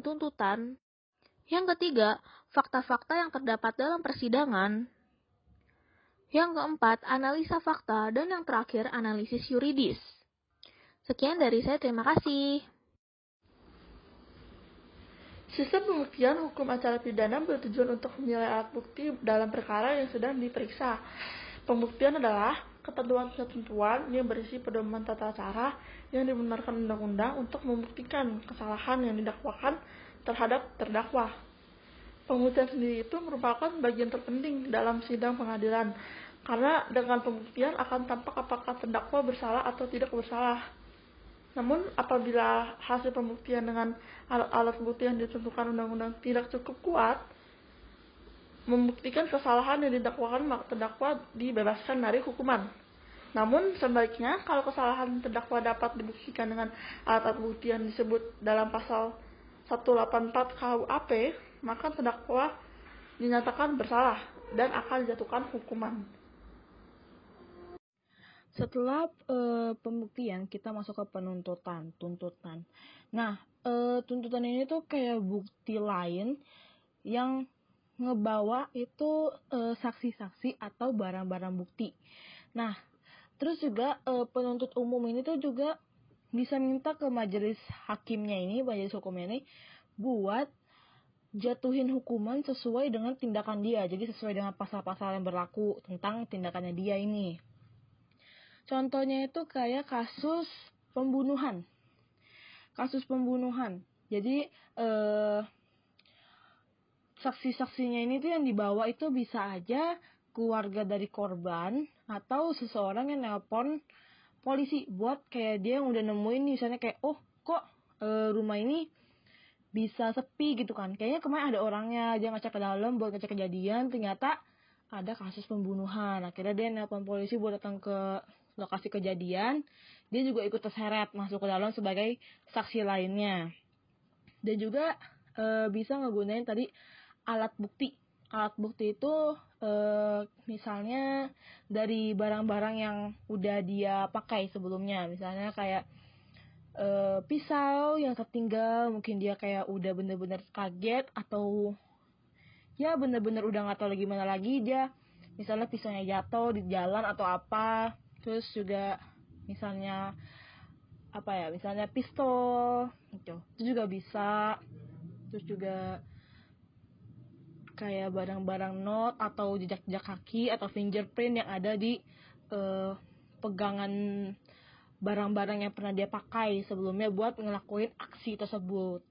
tuntutan. Yang ketiga, fakta-fakta yang terdapat dalam persidangan. Yang keempat, analisa fakta. Dan yang terakhir, analisis yuridis. Sekian dari saya, terima kasih. Sistem pembuktian hukum acara pidana bertujuan untuk menilai alat bukti dalam perkara yang sedang diperiksa. Pembuktian adalah ketentuan-ketentuan yang berisi pedoman tata cara yang dibenarkan undang-undang untuk membuktikan kesalahan yang didakwakan terhadap terdakwa. Pembuktian sendiri itu merupakan bagian terpenting dalam sidang pengadilan, karena dengan pembuktian akan tampak apakah terdakwa bersalah atau tidak bersalah. Namun, apabila hasil pembuktian dengan alat-alat bukti yang ditentukan undang-undang tidak cukup kuat membuktikan kesalahan yang didakwakan, maka terdakwa dibebaskan dari hukuman. Namun, sebaliknya, kalau kesalahan terdakwa dapat dibuktikan dengan alat-alat bukti yang disebut dalam pasal 184 KUHP, maka terdakwa dinyatakan bersalah dan akan dijatuhkan hukuman. Setelah pembuktian, kita masuk ke tuntutan. Nah, tuntutan ini tuh kayak bukti lain yang ngebawa itu saksi-saksi atau barang-barang bukti. Nah, terus juga penuntut umum ini tuh juga bisa minta ke majelis hukumnya ini buat jatuhin hukuman sesuai dengan tindakan dia. Jadi sesuai dengan pasal-pasal yang berlaku tentang tindakannya dia ini. Contohnya itu kayak kasus pembunuhan. Jadi saksi-saksinya ini tuh yang dibawa itu bisa aja keluarga dari korban atau seseorang yang nelpon polisi buat kayak dia yang udah nemuin misalnya kayak kok rumah ini bisa sepi gitu kan, kayaknya kemarin ada orangnya, dia ngecek ke dalam buat ngecek kejadian, ternyata ada kasus pembunuhan. Akhirnya dia nelpon polisi buat datang ke lokasi kejadian, dia juga ikut terseret masuk ke dalam sebagai saksi lainnya. Dan juga bisa ngegunain tadi alat bukti itu misalnya dari barang-barang yang udah dia pakai sebelumnya, misalnya kayak pisau yang tertinggal, mungkin dia kayak udah bener-bener kaget atau ya bener-bener udah nggak tahu lagi gimana lagi, dia misalnya pisaunya jatuh di jalan atau apa. Terus juga misalnya pistol gitu, itu juga bisa. Terus juga kayak barang-barang not atau jejak-jejak kaki atau fingerprint yang ada di pegangan barang-barang yang pernah dia pakai sebelumnya buat ngelakuin aksi tersebut.